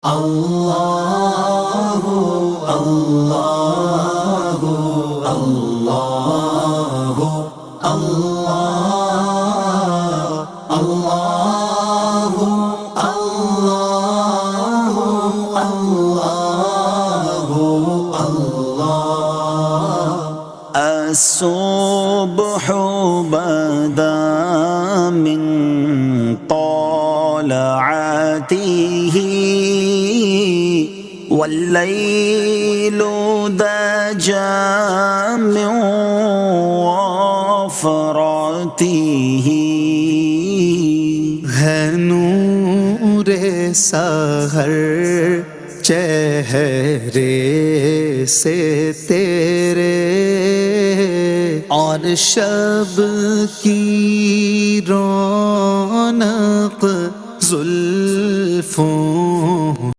اللہ اللہ اللہ اللہ اللہ اللہ اللہ الصبح بدا من طلعته والليل دجى من وفرته ہے نور سحر چہرے سے تیرے، اور شب کی رونق زلفوں